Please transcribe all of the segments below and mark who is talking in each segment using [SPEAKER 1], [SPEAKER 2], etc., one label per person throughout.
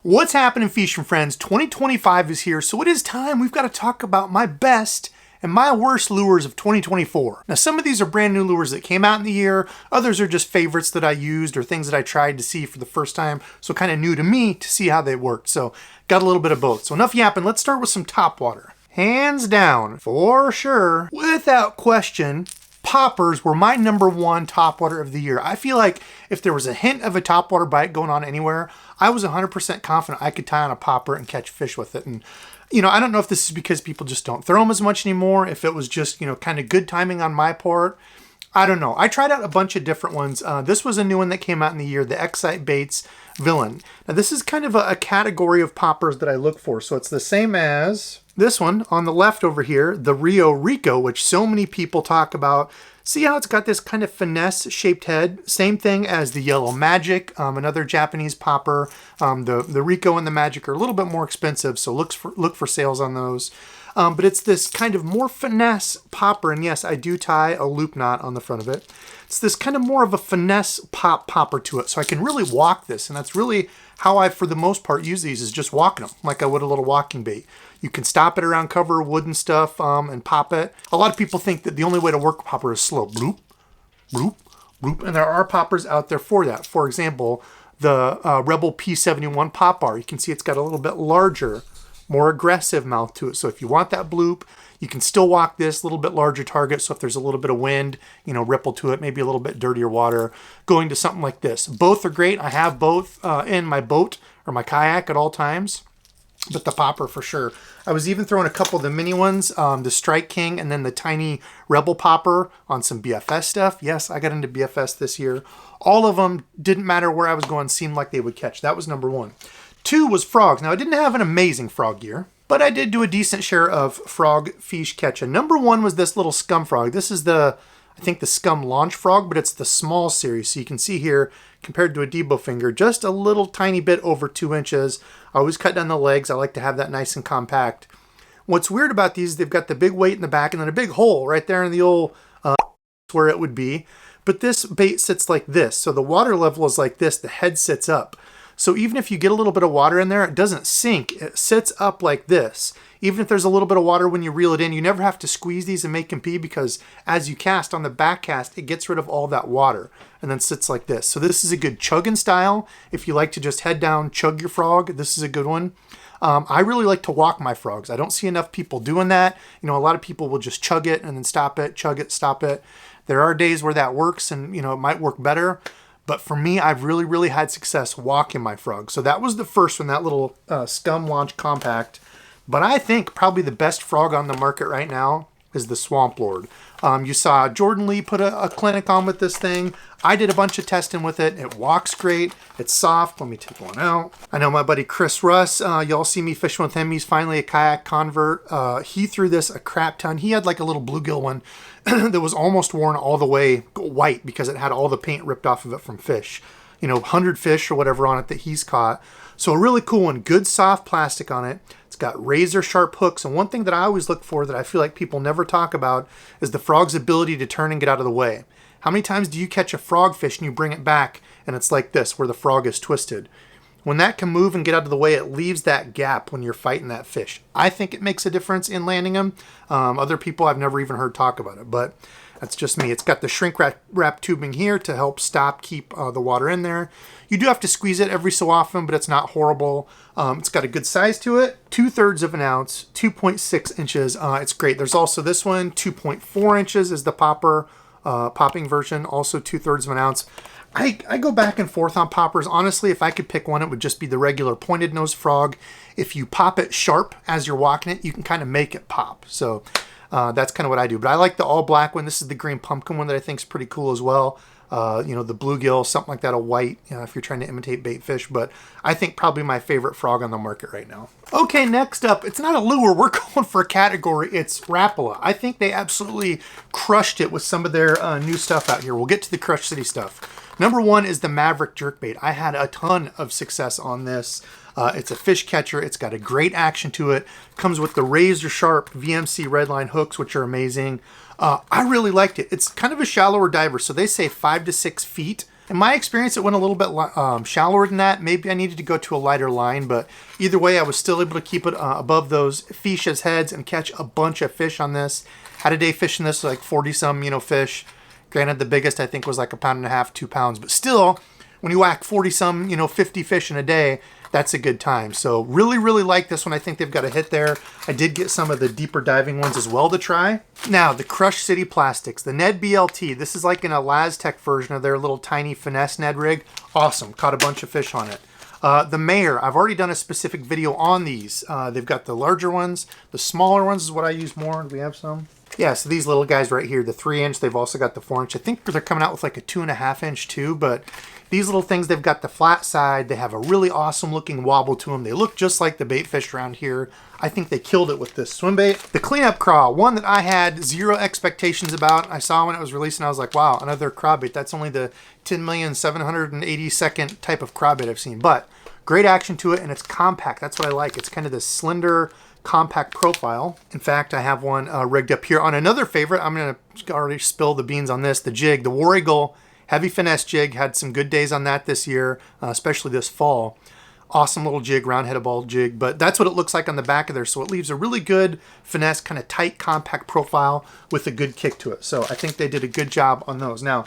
[SPEAKER 1] What's happening, fishing friends? 2025 is here, so it is time we've got to talk about my best and my worst lures of 2024. Now, some of these are brand new lures that came out in the year. Others are just favorites that I used or things that I tried to see for the first time. So kind of new to me to see how they worked. So got a little bit of both. So enough yapping. Let's start with some Topwater. Hands down, for sure, without question, poppers were my #1 topwater of the year. I feel like if there was a hint of a topwater bite going on anywhere, I was 100% confident I could tie on a popper and catch fish with it. And, you know, I don't know if this is because people just don't throw them as much anymore, if it was just, you know, kind of good timing on my part. I don't know. I tried out a bunch of different ones. This was a new one that came out in the year, the Excite Baits Villain. Now, this is kind of a category of poppers that I look for. So it's the same as this one on the left over here, the Rio Rico, which so many people talk about. See how it's got this kind of finesse shaped head? Same thing as the Yellow Magic, another Japanese popper. The Rico and the Magic are a little bit more expensive, so look for sales on those. But it's this kind of more finesse popper, and yes, I do tie a loop knot on the front of it. It's this kind of more of a finesse popper to it, so I can really walk this, and that's really how I, for the most part, use these, is just walking them, like I would a little walking bait. You can stop it around cover, wood and stuff, and pop it. A lot of people think that the only way to work a popper is slow. Bloop, bloop, bloop, and there are poppers out there for that. For example, the Rebel P71 pop bar. You can see it's got a little bit larger, more aggressive mouth to it. So if you want that bloop, you can still walk this, a little bit larger target. So if there's a little bit of wind, you know, ripple to it, maybe a little bit dirtier water, going to something like this. Both are great. I have both in my boat or my kayak at all times, but the popper for sure. I was even throwing a couple of the mini ones, the Strike King and then the tiny Rebel popper on some BFS stuff. Yes, I got into BFS this year. All of them, didn't matter where I was going, seemed like they would catch. That was #1. 2 was frogs. Now, I didn't have an amazing frog year, but I did do a decent share of frog fish catching. #1 was this little scum frog. This is I think the scum launch frog, but it's the small series. So you can see here, compared to a Debo finger, just a little tiny bit over 2 inches. I always cut down the legs. I like to have that nice and compact. What's weird about these, they've got the big weight in the back and then a big hole right there in the old where it would be. But this bait sits like this. So the water level is like this. The head sits up. So even if you get a little bit of water in there, it doesn't sink. It sits up like this. Even if there's a little bit of water when you reel it in, you never have to squeeze these and make them pee, because as you cast on the back cast, it gets rid of all that water and then sits like this. So this is a good chugging style. If you like to just head down, chug your frog, this is a good one. I really like to walk my frogs. I don't see enough people doing that. You know, a lot of people will just chug it and then stop it, chug it, stop it. There are days where that works and, you know, it might work better. But for me, I've really had success walking my frog. So that was the first one, that little scum launch compact. But I think probably the best frog on the market right now is the Swamp Lord. You saw Jordan Lee put a clinic on with this thing. I did a bunch of testing with it. It walks great. It's soft. Let me take one out. I know my buddy Chris Russ, y'all see me fishing with him. He's finally a kayak convert. He threw this a crap ton. He had like a little bluegill one that was almost worn all the way white because it had all the paint ripped off of it from fish. You know, 100 fish or whatever on it that he's caught. So a really cool one. Good soft plastic on it. It's got razor sharp hooks. And one thing that I always look for that I feel like people never talk about is the frog's ability to turn and get out of the way. How many times do you catch a frog fish and you bring it back and it's like this, where the frog is twisted? When that can move and get out of the way, it leaves that gap when you're fighting that fish. I think it makes a difference in landing them. Other people I've never even heard talk about it, but that's just me. It's got the shrink wrap tubing here to help keep the water in there. You do have to squeeze it every so often, but it's not horrible. It's got a good size to it, 2/3 of an ounce, 2.6 inches. It's great. There's also this one, 2.4 inches is the popping version, also 2/3 of an ounce. I go back and forth on poppers. Honestly, if I could pick one, it would just be the regular pointed nose frog. If you pop it sharp as you're walking it, you can kind of make it pop. So that's kind of what I do. But I like the all black one. This is the green pumpkin one that I think is pretty cool as well. You know, the bluegill, something like that, a white, you know, if you're trying to imitate bait fish. But I think probably my favorite frog on the market right now. Okay, next up, it's not a lure. We're going for a category. It's Rapala. I think they absolutely crushed it with some of their new stuff out here. We'll get to the Crush City stuff. #1 is the Maverick Jerkbait. I had a ton of success on this. It's a fish catcher. It's got a great action to it. Comes with the razor sharp VMC redline hooks, which are amazing. I really liked it. It's kind of a shallower diver, so they say 5 to 6 feet In my experience, it went a little bit shallower than that. Maybe I needed to go to a lighter line, but either way, I was still able to keep it above those fishes' heads and catch a bunch of fish on this. Had a day fishing this, like 40-some, fish. Granted, the biggest I think was like 1.5 pounds, 2 pounds, but still, when you whack 40-some, 50 fish in a day, that's a good time. So really, really like this one. I think they've got a hit there. I did get some of the deeper diving ones as well to try. Now, the Crush City Plastics, the Ned BLT. This is like an Elastec version of their little tiny Finesse Ned rig. Awesome. Caught a bunch of fish on it. The Mayor, I've already done a specific video on these. They've got the larger ones. The smaller ones is what I use more. Do we have some? Yeah, so these little guys right here, the 3-inch, they've also got the 4-inch. I think they're coming out with like a 2.5-inch too, but these little things, they've got the flat side. They have a really awesome looking wobble to them. They look just like the bait fish around here. I think they killed it with this swim bait. The Cleanup Craw, one that I had zero expectations about. I saw when it was released and I was like, wow, another craw-bait. That's only the 10,782nd type of craw-bait I've seen, but great action to it, and it's compact. That's what I like. It's kind of this slender, compact profile. In fact, I have one rigged up here on another favorite. I'm going to already spill the beans on this. The jig, the War Eagle heavy finesse jig. Had some good days on that this year, especially this fall. Awesome little jig, round headed ball jig, but that's what it looks like on the back of there. So it leaves a really good finesse, kind of tight, compact profile with a good kick to it. So I think they did a good job on those. Now,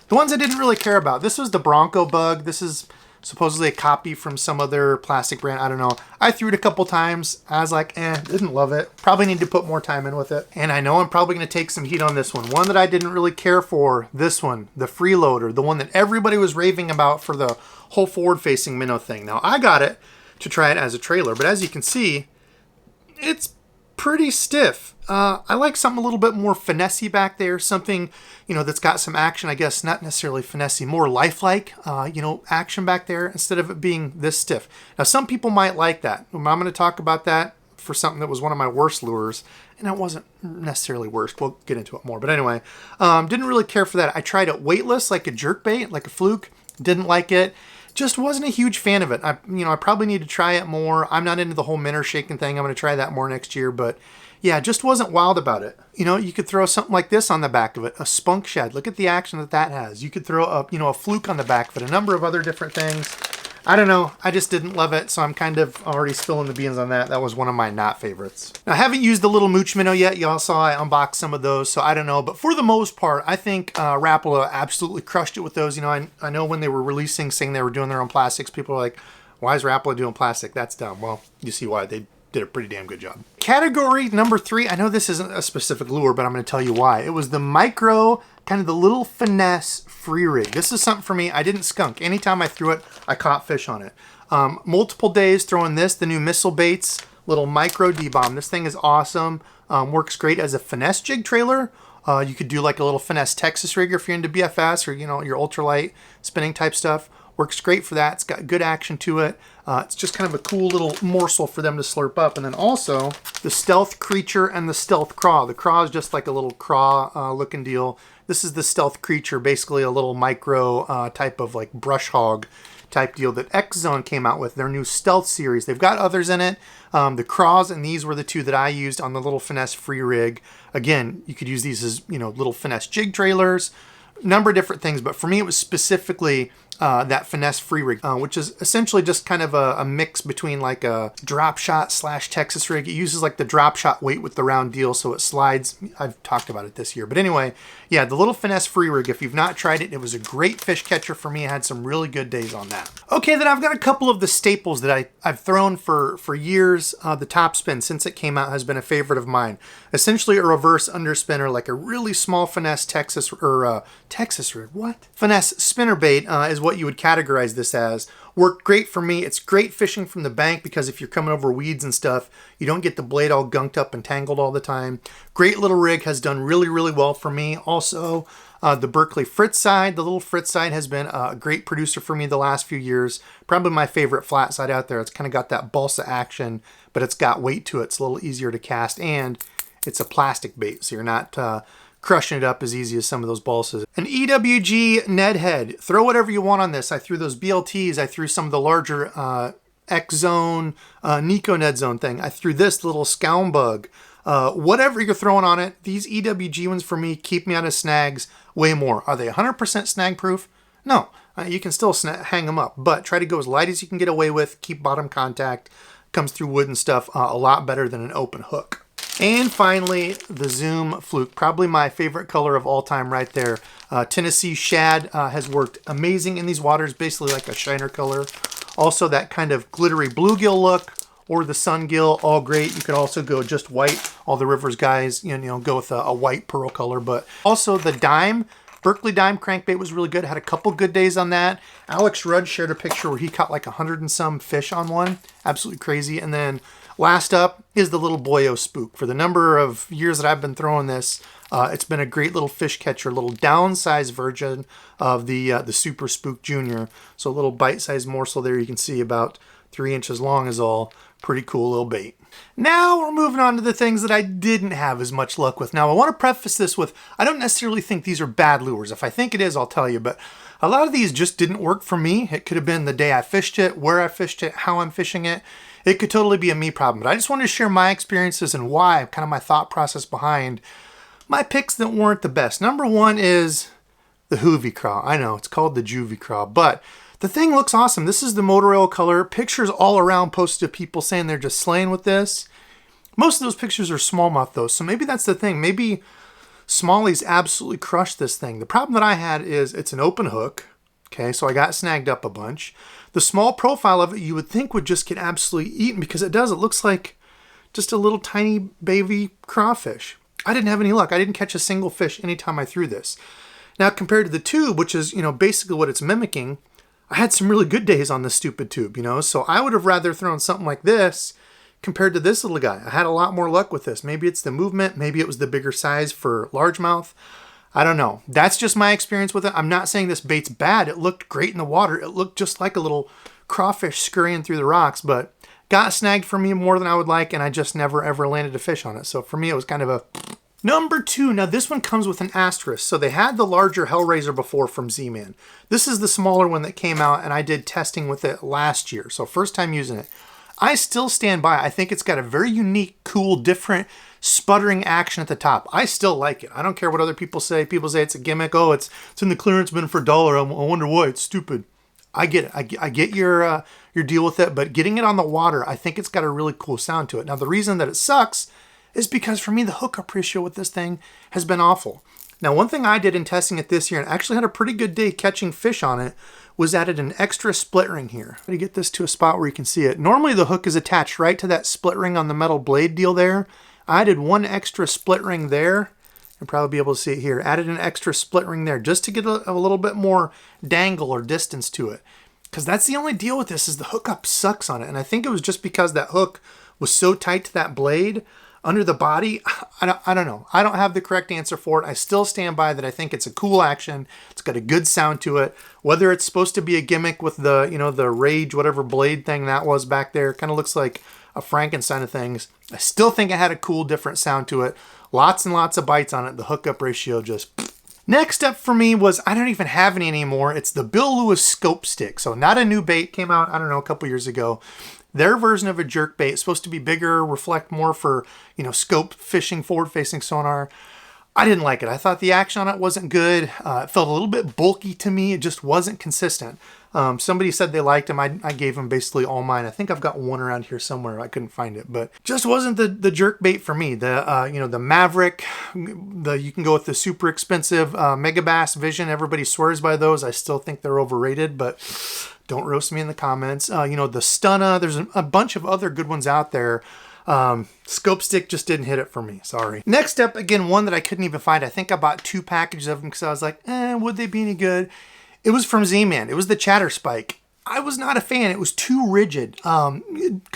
[SPEAKER 1] the ones I didn't really care about, this was the Bronco Bug. This is supposedly a copy from some other plastic brand. I don't know. I threw it a couple times. I was like, didn't love it. Probably need to put more time in with it. And I know I'm probably going to take some heat on this one. One that I didn't really care for, this one, the Freeloader, the one that everybody was raving about for the whole forward-facing minnow thing. Now, I got it to try it as a trailer, but as you can see, it's pretty stiff. I like something a little bit more finessey back there, something, that's got some action, I guess, not necessarily finessey, more lifelike, action back there instead of it being this stiff. Now, some people might like that. I'm going to talk about that for something that was one of my worst lures, and it wasn't necessarily worst. We'll get into it more. But anyway, didn't really care for that. I tried it weightless, like a jerkbait, like a fluke. Didn't like it. Just wasn't a huge fan of it. I probably need to try it more. I'm not into the whole minnow shaking thing. I'm going to try that more next year, but yeah, just wasn't wild about it. You could throw something like this on the back of it, a spunk shad. Look at the action that has. You could throw a fluke on the back of it, a number of other different things. I don't know. I just didn't love it, so I'm kind of already spilling the beans on that. That was one of my not favorites. Now, I haven't used the little mooch minnow yet. Y'all saw I unboxed some of those, so I don't know. But for the most part, I think Rapala absolutely crushed it with those. I know when they were releasing, saying they were doing their own plastics, people were like, why is Rapala doing plastic? That's dumb. Well, you see why. They did a pretty damn good job. Category number 3. I know this isn't a specific lure, but I'm going to tell you why. It was the micro, kind of the little finesse free rig. This is something for me. I didn't skunk. Anytime I threw it, I caught fish on it. Multiple days throwing this, the new Missile Baits little micro D-bomb. This thing is awesome. Works great as a finesse jig trailer. You could do like a little finesse Texas rig if you're into BFS or your ultralight spinning type stuff. Works great for that. It's got good action to it. It's just kind of a cool little morsel for them to slurp up. And then also the Stealth Creature and the Stealth Craw. The Craw is just like a little craw looking deal. This is the Stealth Creature, basically a little micro type of like brush hog type deal that X-Zone came out with, their new Stealth series. They've got others in it. The Craws and these were the two that I used on the little finesse free rig. Again, you could use these as, little finesse jig trailers, number of different things, but for me it was specifically that finesse free rig, which is essentially just kind of a mix between like a drop shot / Texas rig. It uses like the drop shot weight with the round deal, so it slides. I've talked about it this year, but anyway, yeah, the little finesse free rig, if you've not tried it, it was a great fish catcher for me. I had some really good days on that. Okay, then I've got a couple of the staples that I've thrown for years. The top spin, since it came out, has been a favorite of mine. Essentially a reverse underspinner, like a really small finesse Texas rig, what? Finesse spinnerbait is what you would categorize this as. Worked great for me. It's great fishing from the bank because if you're coming over weeds and stuff, you don't get the blade all gunked up and tangled all the time. Great little rig, has done really, really well for me. Also, the Berkley Fritz side, the little Fritz side has been a great producer for me the last few years. Probably my favorite flat side out there. It's kind of got that balsa action, but it's got weight to it. It's a little easier to cast, and it's a plastic bait, so you're not crushing it up as easy as some of those balsas. An EWG Ned head. Throw whatever you want on this. I threw those BLTs. I threw some of the larger X-Zone, Nico Ned Zone thing. I threw this little Scound Bug. Whatever you're throwing on it, these EWG ones for me keep me out of snags way more. Are they 100% snag proof? No, you can still hang them up, but try to go as light as you can get away with. Keep bottom contact. Comes through wood and stuff a lot better than an open hook. And finally, the Zoom Fluke, probably my favorite color of all time right there. Tennessee Shad has worked amazing in these waters, basically like a shiner color. Also that kind of glittery bluegill look, or the sungill, all great. You could also go just white. All the Rivers guys, you know, go with a white pearl color. But also the Dime, Berkeley Dime crankbait was really good. Had a couple good days on that. Alex Rudd shared a picture where he caught like 100 and some fish on one. Absolutely crazy. And then last up is the little Boyo Spook. For the number of years that I've been throwing this, it's been a great little fish catcher, little downsized version of the Super Spook Junior. So a little bite-sized morsel there. You can see about 3 inches long is all. Pretty cool little bait. Now we're moving on to the things that I didn't have as much luck with. Now I want to preface this with, I don't necessarily think these are bad lures. If I think it is, I'll tell you, but a lot of these just didn't work for me. It could have been the day I fished it, where I fished it, how I'm fishing it. It could totally be a me problem, but I just wanted to share my experiences and why, kind of my thought process behind my picks that weren't the best. Number one is the Hoovy Craw. I know, it's called the Juvie Craw, but the thing looks awesome. This is the motor oil color. Pictures all around posted of people saying they're just slaying with this. Most of those pictures are smallmouth though, so maybe that's the thing. Maybe smallies absolutely crushed this thing. The problem that I had is it's an open hook. Okay, so I got snagged up a bunch. The small profile of it you would think would just get absolutely eaten because it does. It looks like just a little tiny baby crawfish. I didn't have any luck. I didn't catch a single fish anytime I threw this. Now compared to the tube, which is, you know, basically what it's mimicking, I had some really good days on this stupid tube, you know, so I would have rather thrown something like this compared to this little guy. I had a lot more luck with this. Maybe it's the movement. Maybe it was the bigger size for largemouth. I don't know. That's just my experience with it. I'm not saying this bait's bad. It looked great in the water. It looked just like a little crawfish scurrying through the rocks, but got snagged for me more than I would like, and I just never ever landed a fish on it. So for me, it was kind of a... Number two, now this one comes with an asterisk. So they had the larger Hellraiser before from Z-Man. This is the smaller one that came out, and I did testing with it last year. So first time using it. I still stand by. I think it's got a very unique, cool, different sputtering action at the top. I still like it. I don't care what other people say. People say it's a gimmick. Oh, it's in the clearance bin for $1. I wonder why. It's stupid. I get it. I get your deal with it, but getting it on the water, I think it's got a really cool sound to it. Now, the reason that it sucks is because for me, the hookup ratio with this thing has been awful. Now, one thing I did in testing it this year, and actually had a pretty good day catching fish on it, was added an extra split ring here. How to get this to a spot where you can see it. Normally, the hook is attached right to that split ring on the metal blade deal there. I added one extra split ring there. You'll probably be able to see it here. Added an extra split ring there just to get a little bit more dangle or distance to it. Because that's the only deal with this is the hookup sucks on it. And I think it was just because that hook was so tight to that blade under the body. I don't know. I don't have the correct answer for it. I still stand by that. I think it's a cool action. It's got a good sound to it. Whether it's supposed to be a gimmick with the, you know, the Rage, whatever blade thing that was back there, kind of looks like a Frankenstein of things. I still think it had a cool, different sound to it. Lots and lots of bites on it. The hookup ratio just... Next up for me was, I don't even have any anymore. It's the Bill Lewis Scope Stick. So not a new bait, came out, I don't know, a couple years ago. Their version of a jerk bait is supposed to be bigger, reflect more for, you know, scope fishing, forward-facing sonar. I didn't like it. I thought the action on it wasn't good. It felt a little bit bulky to me. It just wasn't consistent. Somebody said they liked them. I gave them basically all mine. I think I've got one around here somewhere. I couldn't find it, but just wasn't the jerk bait for me. The you know, the Maverick, you can go with the super expensive Megabass Vision. Everybody swears by those. I still think they're overrated, but don't roast me in the comments. You know, the Stunna. There's a bunch of other good ones out there. Scope Stick just didn't hit it for me. Sorry. Next up, again, one that I couldn't even find. I think I bought 2 packages of them because I was like, would they be any good? It was from Z-Man. It was the Chatter Spike. I was not a fan. It was too rigid. Kind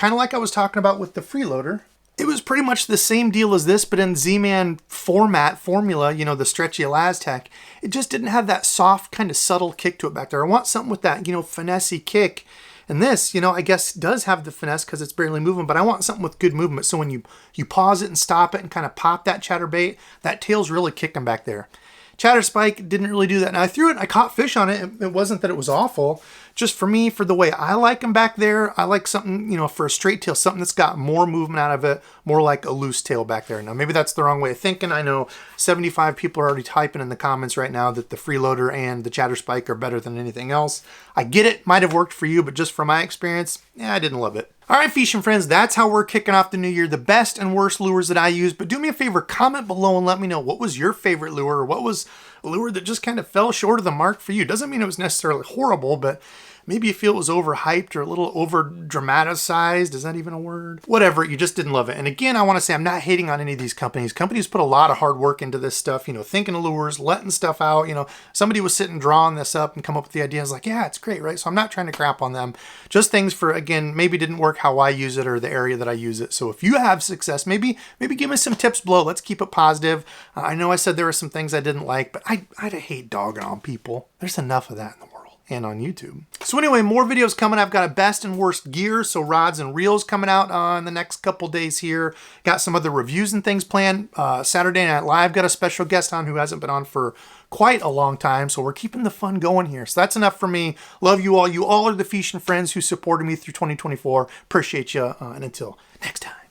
[SPEAKER 1] of like I was talking about with the Freeloader. It was pretty much the same deal as this, but in Z-Man formula, you know, the stretchy Elastec, it just didn't have that soft, kind of subtle kick to it back there. I want something with that, you know, finesse-y kick. And this, you know, I guess does have the finesse because it's barely moving, but I want something with good movement. So when you pause it and stop it and kind of pop that chatterbait, that tail's really kicking back there. Chatter Spike didn't really do that. Now I threw it and I caught fish on it. It wasn't that it was awful, just for me, for the way I like them back there, I like something, you know, for a straight tail, something that's got more movement out of it, more like a loose tail back there. Now, maybe that's the wrong way of thinking. I know 75 people are already typing in the comments right now that the freeloader and the chatter spike are better than anything else. I get it, might have worked for you, but just from my experience, yeah, I didn't love it. All right, fishing friends, that's how we're kicking off the new year. The best and worst lures that I use. But do me a favor, comment below and let me know what was your favorite lure, or what was a lure that just kind of fell short of the mark for you. Doesn't mean it was necessarily horrible, but maybe you feel it was overhyped or a little over dramatized. Is that even a word? Whatever, you just didn't love it. And again, I want to say I'm not hating on any of these companies. Companies put a lot of hard work into this stuff, you know, thinking of lures, letting stuff out. You know, somebody was sitting drawing this up and come up with the idea. I was like, yeah, it's great, right? So I'm not trying to crap on them. Just things for, again, maybe didn't work how I use it or the area that I use it. So if you have success, maybe give me some tips below. Let's keep it positive. I know I said there were some things I didn't like, but I hate dogging on people. There's enough of that in the world. And on YouTube. So anyway, more videos coming. I've got a best and worst gear, so rods and reels coming out in the next couple days here. Got some other reviews and things planned. Saturday Night Live got a special guest on who hasn't been on for quite a long time, so we're keeping the fun going here. So that's enough for me. Love you all. You all are the fishing friends who supported me through 2024. Appreciate you, and until next time.